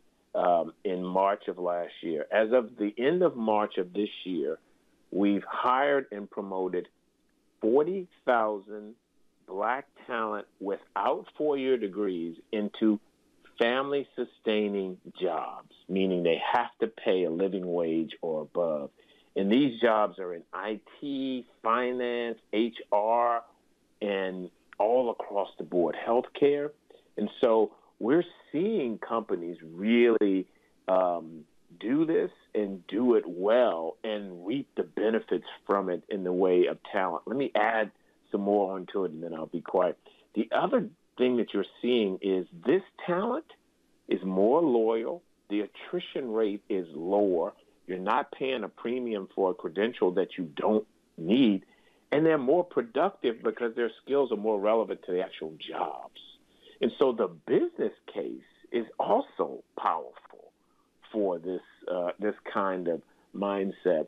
in March of last year. As of the end of March of this year, we've hired and promoted 40,000 black talent without four-year degrees into family-sustaining jobs, meaning they have to pay a living wage or above. And these jobs are in IT, finance, HR, and all across the board, healthcare. And so we're seeing companies really do this and do it well and reap the benefits from it in the way of talent. Let me add some more onto it, and then I'll be quiet. The other thing that you're seeing is this talent is more loyal. The attrition rate is lower. You're not paying a premium for a credential that you don't need. And they're more productive because their skills are more relevant to the actual jobs. And so the business case is also powerful for this kind of mindset.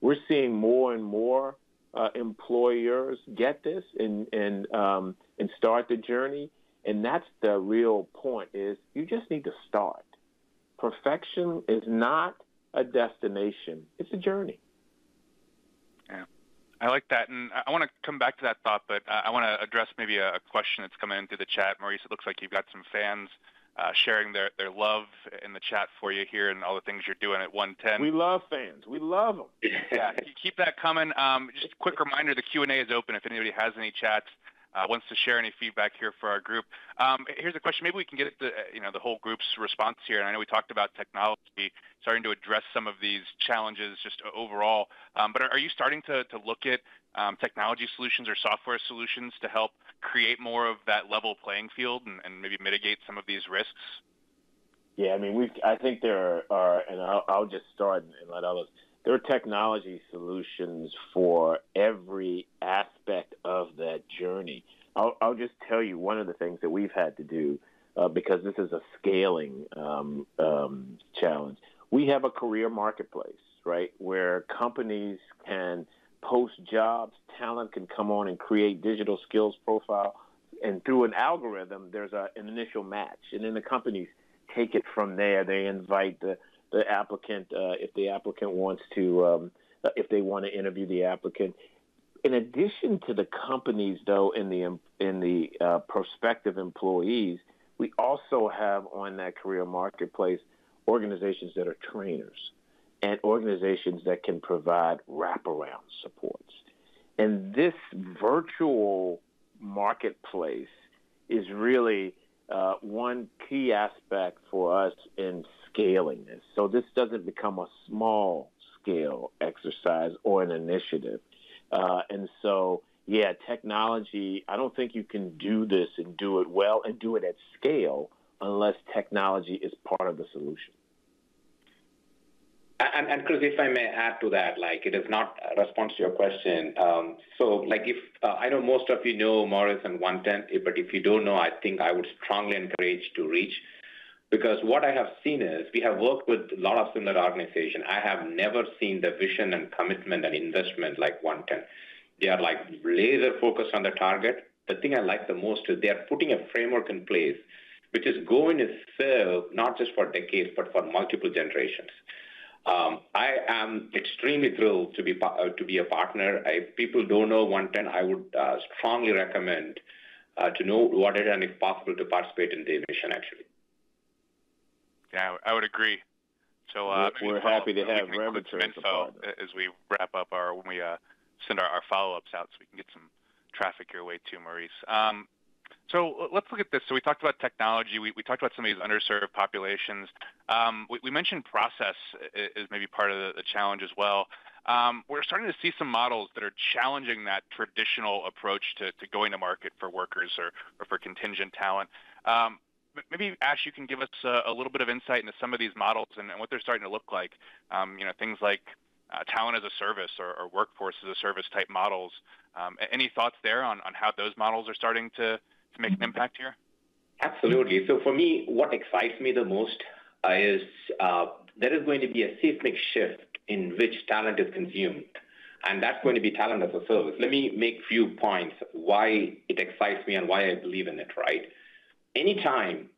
We're seeing more and more employers get this and start the journey. And that's the real point is you just need to start. Perfection is not a destination. It's a journey. Yeah, I like that. And I want to come back to that thought, but I want to address maybe a question that's coming in through the chat. Maurice, it looks like you've got some fans sharing their love in the chat for you here and all the things you're doing at OneTen. We love fans. We love them. Yeah, keep that coming. Just a quick reminder, the Q&A is open if anybody has any chats. wants to share any feedback here for our group. Here's a question. Maybe we can get the whole group's response here. And I know we talked about technology starting to address some of these challenges just overall. But are you starting to look at technology solutions or software solutions to help create more of that level playing field and maybe mitigate some of these risks? Yeah, I mean, I think there are, and I'll just start and let others. There are technology solutions for every aspect of that journey. I'll just tell you one of the things that we've had to do, because this is a scaling challenge. We have a career marketplace, right, where companies can post jobs, talent can come on and create digital skills profile, and through an algorithm, there's an initial match, and then the companies take it from there. They invite the applicant, if the applicant wants to, if they want to interview the applicant. In addition to the companies, though, in the prospective employees, we also have on that career marketplace organizations that are trainers and organizations that can provide wraparound supports. And this virtual marketplace is really one key aspect for us in scaling this. So this doesn't become a small scale exercise or an initiative. And so, yeah, technology, I don't think you can do this and do it well and do it at scale unless technology is part of the solution. And Chris, if I may add to that, like, it is not a response to your question. So, like, if I know most of you know Maurice and OneTen, but if you don't know, I think I would strongly encourage to reach, because what I have seen is we have worked with a lot of similar organizations. I have never seen the vision and commitment and investment like OneTen. They are like laser focused on the target. The thing I like the most is they are putting a framework in place which is going to serve not just for decades but for multiple generations. I am extremely thrilled to be a partner. If people don't know OneTen, I would strongly recommend to know what it is and, if possible, to participate in the mission, actually. Yeah, I would agree. So we're happy to have Revature as a partner as we wrap up when we send our follow-ups out, so we can get some traffic your way too, Maurice. So let's look at this. So we talked about technology. We talked about some of these underserved populations. We mentioned process is maybe part of the challenge as well. We're starting to see some models that are challenging that traditional approach to going to market for workers or for contingent talent. Maybe, Ash, you can give us a little bit of insight into some of these models and what they're starting to look like. Things like talent as a service or workforce as a service type models. Any thoughts there on how those models are starting to make an impact here? Absolutely. So for me, what excites me the most is there is going to be a seismic shift in which talent is consumed, and that's going to be talent as a service. Let me make a few points why it excites me and why I believe in it, right? Anytime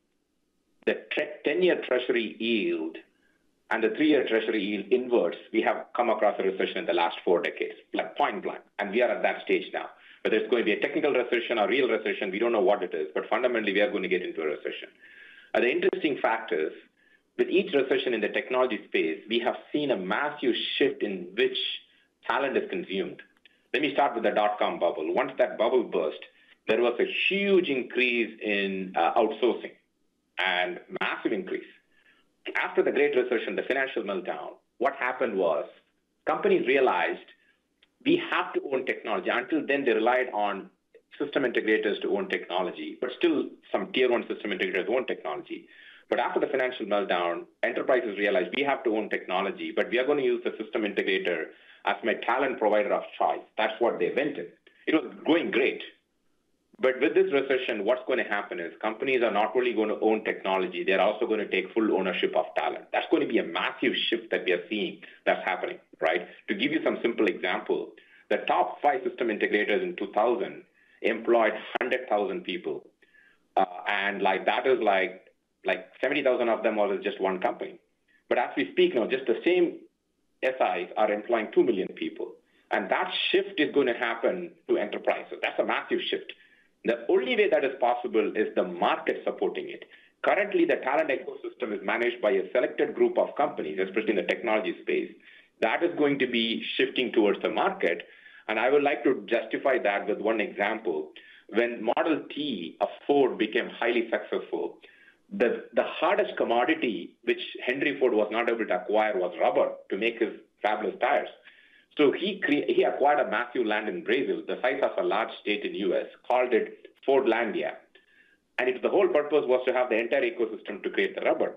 the 10-year Treasury yield and the 3-year Treasury yield inverts, we have come across a recession in the last 4 decades, like point blank, and we are at that stage now. Whether it's going to be a technical recession or real recession, we don't know what it is, but fundamentally we are going to get into a recession. The interesting fact is, with each recession in the technology space, we have seen a massive shift in which talent is consumed. Let me start with the dot-com bubble. Once that bubble burst, there was a huge increase in outsourcing and massive increase. After the Great Recession, the financial meltdown, what happened was companies realized we have to own technology. Until then, they relied on system integrators to own technology, but still some tier one system integrators own technology. But after the financial meltdown, enterprises realized we have to own technology, but we are going to use the system integrator as my talent provider of choice. That's what they invented. It was going great. But with this recession, what's going to happen is companies are not only going to own technology, they're also going to take full ownership of talent. That's going to be a massive shift that we are seeing that's happening, right? To give you some simple example, the top 5 system integrators in 2000 employed 100,000 people. And like that is like 70,000 of them was just one company. But as we speak now, just the same SIs are employing 2 million people. And that shift is going to happen to enterprises. That's a massive shift. The only way that is possible is the market supporting it. Currently, the talent ecosystem is managed by a selected group of companies, especially in the technology space. That is going to be shifting towards the market. And I would like to justify that with one example. when Model T of Ford became highly successful, the hardest commodity which Henry Ford was not able to acquire was rubber to make his fabulous tires. So he acquired a massive land in Brazil, the size of a large state in U.S., called it Fordlandia. And the whole purpose was to have the entire ecosystem to create the rubber.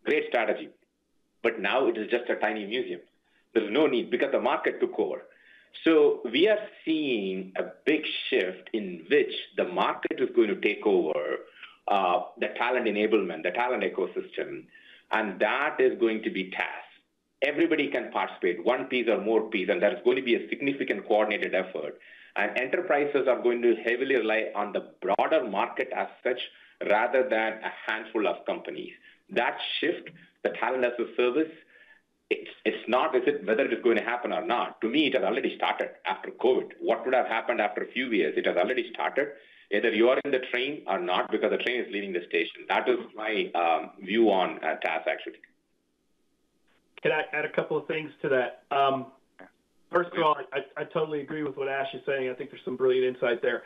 Great strategy. But now it is just a tiny museum. There's no need because the market took over. So we are seeing a big shift in which the market is going to take over the talent enablement, the talent ecosystem, and that is going to be tasked. Everybody can participate, one piece or more piece, and there's going to be a significant coordinated effort. And enterprises are going to heavily rely on the broader market as such rather than a handful of companies. That shift, the talent as a service, it's not whether it is going to happen or not. To me, it has already started after COVID. What would have happened after a few years? It has already started. Either you are in the train or not because the train is leaving the station. That is my view on TAS, actually. Can I add a couple of things to that? First of all, I totally agree with what Ash is saying. I think there's some brilliant insight there.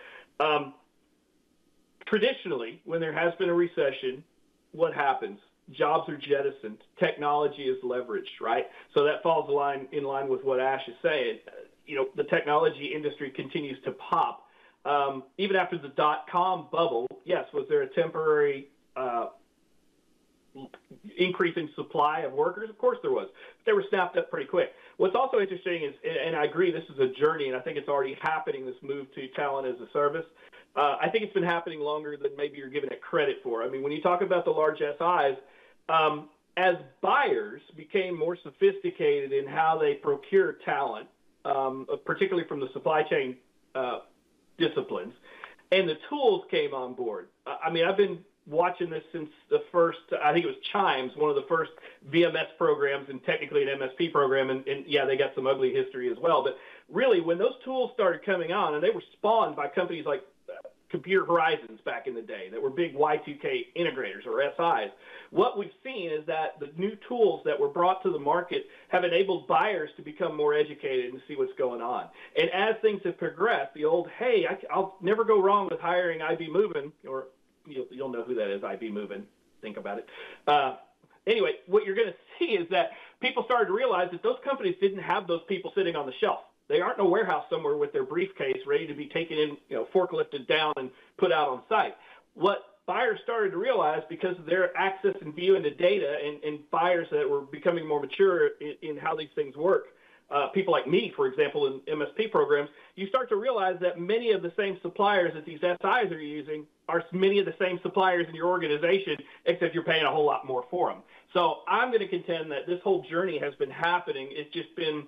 Traditionally, when there has been a recession, what happens? Jobs are jettisoned. Technology is leveraged, right? So that falls in line with what Ash is saying. The technology industry continues to pop. Even after the dot-com bubble, yes, was there a temporary increase in supply of workers? Of course there was. But they were snapped up pretty quick. What's also interesting is, and I agree, this is a journey, and I think it's already happening, this move to talent as a service. I think it's been happening longer than maybe you're giving it credit for. I mean, when you talk about the large SIs, as buyers became more sophisticated in how they procure talent, particularly from the supply chain disciplines, and the tools came on board. I mean, I've been watching this since the first, I think it was Chimes, one of the first VMS programs and technically an MSP program. And yeah, they got some ugly history as well. But really, when those tools started coming on, and they were spawned by companies like Computer Horizons back in the day that were big Y2K integrators or SIs, what we've seen is that the new tools that were brought to the market have enabled buyers to become more educated and see what's going on. And as things have progressed, the old, hey, I'll never go wrong with hiring IB Movin', or you'll know who that is, IB Movin', think about it. Anyway, what you're going to see is that people started to realize that those companies didn't have those people sitting on the shelf. They aren't in a warehouse somewhere with their briefcase ready to be taken in, forklifted down and put out on site. What buyers started to realize, because of their access and view into data and buyers that were becoming more mature in how these things work, people like me, for example, in MSP programs, you start to realize that many of the same suppliers that these SIs are using are many of the same suppliers in your organization, except you're paying a whole lot more for them. So I'm going to contend that this whole journey has been happening. It's just been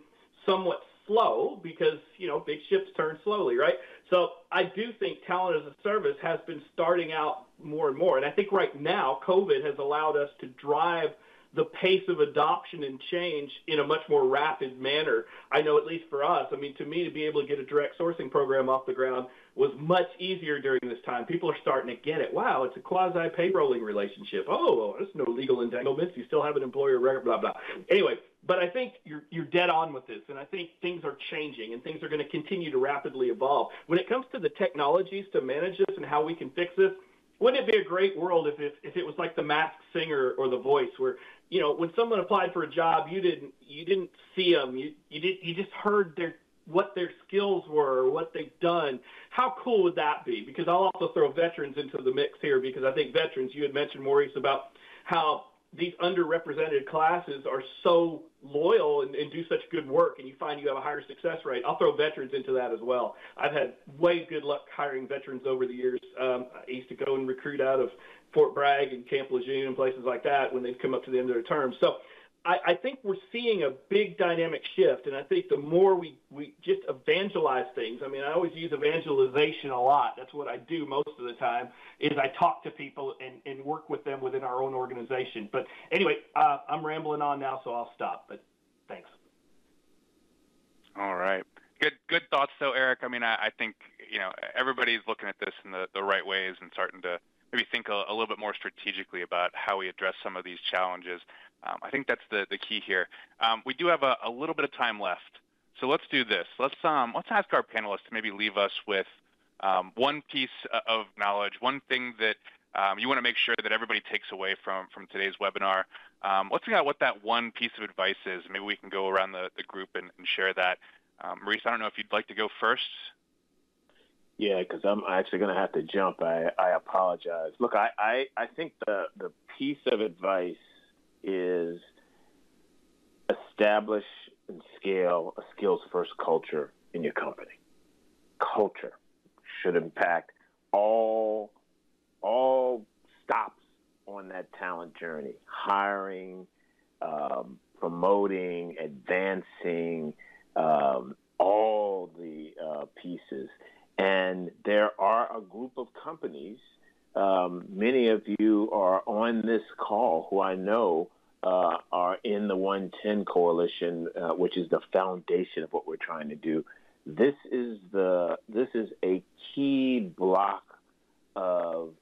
somewhat slow because, big ships turn slowly, right? So I do think talent as a service has been starting out more and more. And I think right now COVID has allowed us to drive the pace of adoption and change in a much more rapid manner. I know, at least for us, to me, to be able to get a direct sourcing program off the ground was much easier during this time. People are starting to get it. Wow, it's a quasi-payrolling relationship. Oh, there's no legal entanglements. You still have an employer record, blah, blah. Anyway, but I think you're dead on with this, and I think things are changing, and things are going to continue to rapidly evolve. When it comes to the technologies to manage this and how we can fix this, wouldn't it be a great world if it was like The Masked Singer or The Voice, where when someone applied for a job, you didn't see them, you just heard what their skills were, what they've done. How cool would that be? Because I'll also throw veterans into the mix here, because I think veterans, you had mentioned, Maurice, about how these underrepresented classes are so loyal and do such good work, and you find you have a higher success rate. I'll throw veterans into that as well. I've had way good luck hiring veterans over the years. I used to go and recruit out of Fort Bragg and Camp Lejeune and places like that when they've come up to the end of their term. So I think we're seeing a big dynamic shift, and I think the more we just evangelize things, I always use evangelization a lot. That's what I do most of the time, is I talk to people and work with them within our own organization. But anyway, I'm rambling on now, so I'll stop, but thanks. All right. Good thoughts, though, Eric. I think, everybody's looking at this in the right ways and starting to maybe think a little bit more strategically about how we address some of these challenges. I think that's the key here. We do have a little bit of time left, so let's do this. Let's ask our panelists to maybe leave us with one piece of knowledge, one thing that you want to make sure that everybody takes away from today's webinar. Let's figure out what that one piece of advice is. Maybe we can go around the group and share that. Maurice, I don't know if you'd like to go first. Yeah, because I'm actually going to have to jump. I apologize. Look, I think the piece of advice is establish and scale a skills-first culture in your company. Culture should impact all stops on that talent journey: hiring, promoting, advancing, all the pieces. And there are a group of companies, many of you are on this call who I know are in the OneTen coalition, which is the foundation of what we're trying to do. This is a key block of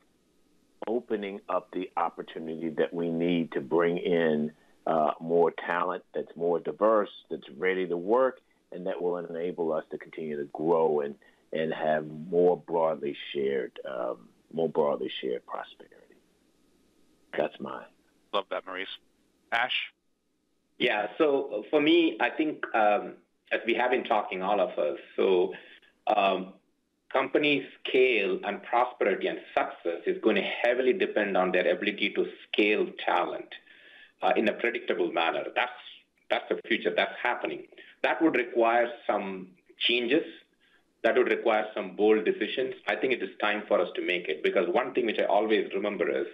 opening up the opportunity that we need to bring in more talent that's more diverse, that's ready to work, and that will enable us to continue to grow and have more broadly shared prosperity. That's mine. Love that, Maurice. Ash? Yeah, so for me, I think as we have been talking, all of us, so companies' scale and prosperity and success is going to heavily depend on their ability to scale talent in a predictable manner. That's the future. That's happening. That would require some changes. That would require some bold decisions. I think it is time for us to make it, because one thing which I always remember is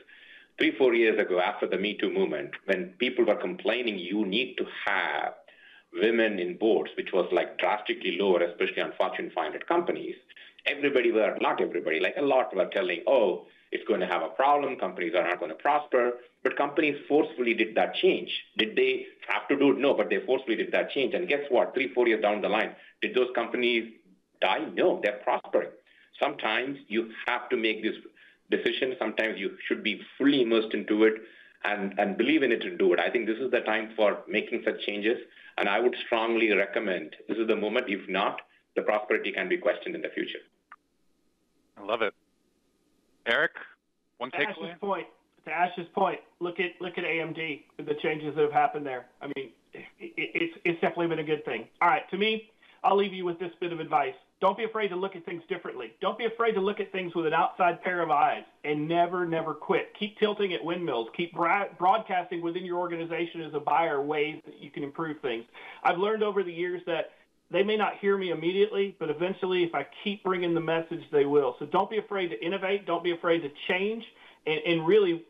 3-4 years ago, after the Me Too movement, when people were complaining you need to have women in boards, which was like drastically lower, especially on Fortune 500 companies, not everybody, like a lot were telling, oh, it's going to have a problem, companies are not going to prosper. But companies forcefully did that change. Did they have to do it? No, but they forcefully did that change. And guess what? 3-4 years down the line, did those companies die? No, they're prospering. Sometimes you have to make this decision. Sometimes you should be fully immersed into it and believe in it and do it. I think this is the time for making such changes. And I would strongly recommend this is the moment. If not, the prosperity can be questioned in the future. I love it. Eric, one takeaway? To Ash's point, look at AMD, the changes that have happened there. I mean, it's definitely been a good thing. All right, to me, I'll leave you with this bit of advice. Don't be afraid to look at things differently. Don't be afraid to look at things with an outside pair of eyes, and never quit. Keep tilting at windmills. Keep broadcasting within your organization as a buyer ways that you can improve things. I've learned over the years that they may not hear me immediately, but eventually if I keep bringing the message, they will. So don't be afraid to innovate. Don't be afraid to change. And really,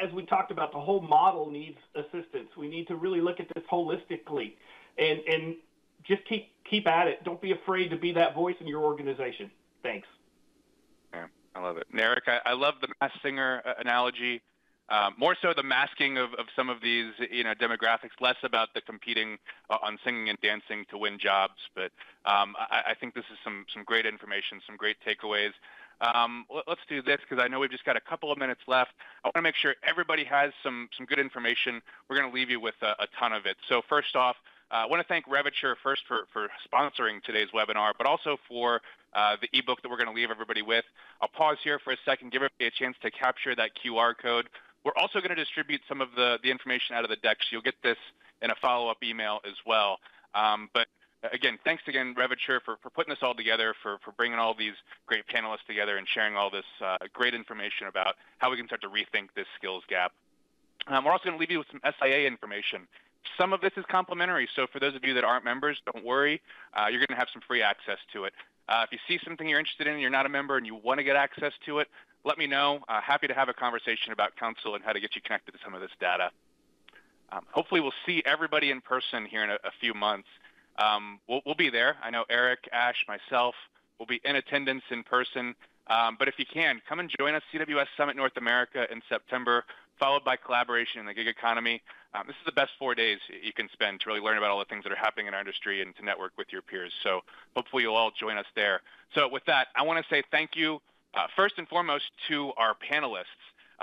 as we talked about, the whole model needs assistance. We need to really look at this holistically and just keep at it. Don't be afraid to be that voice in your organization. Thanks. Yeah, I love it. And Eric, I love the masked singer analogy. More so the masking of some of these, demographics, less about the competing on singing and dancing to win jobs. But I think this is some great information, some great takeaways. Let's do this, because I know we've just got a couple of minutes left. I want to make sure everybody has some good information. We're going to leave you with a ton of it. So first off, I want to thank Revature first for sponsoring today's webinar, but also for the ebook that we're going to leave everybody with. I'll pause here for a second, give everybody a chance to capture that QR code. We're also going to distribute some of the information out of the deck, so you'll get this in a follow-up email as well. But again, thanks again, Revature, for putting this all together, for bringing all these great panelists together and sharing all this great information about how we can start to rethink this skills gap. We're also going to leave you with some SIA information. Some of this is complimentary, so for those of you that aren't members, don't worry. You're going to have some free access to it. If you see something you're interested in and you're not a member and you want to get access to it, let me know. Happy to have a conversation about counsel and how to get you connected to some of this data. Hopefully we'll see everybody in person here in a few months. We'll be there. I know Eric, Ash, myself will be in attendance in person. But if you can, come and join us, CWS Summit North America in September, followed by collaboration in the gig economy. This is the best 4 days you can spend to really learn about all the things that are happening in our industry and to network with your peers. So hopefully you'll all join us there. So with that, I want to say thank you, first and foremost, to our panelists.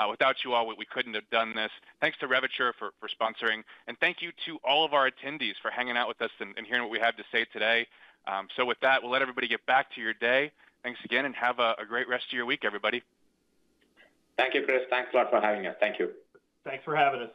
Without you all, we couldn't have done this. Thanks to Revature for sponsoring. And thank you to all of our attendees for hanging out with us and hearing what we have to say today. So with that, we'll let everybody get back to your day. Thanks again, and have a great rest of your week, everybody. Thank you, Chris. Thanks a lot for having us. Thank you. Thanks for having us.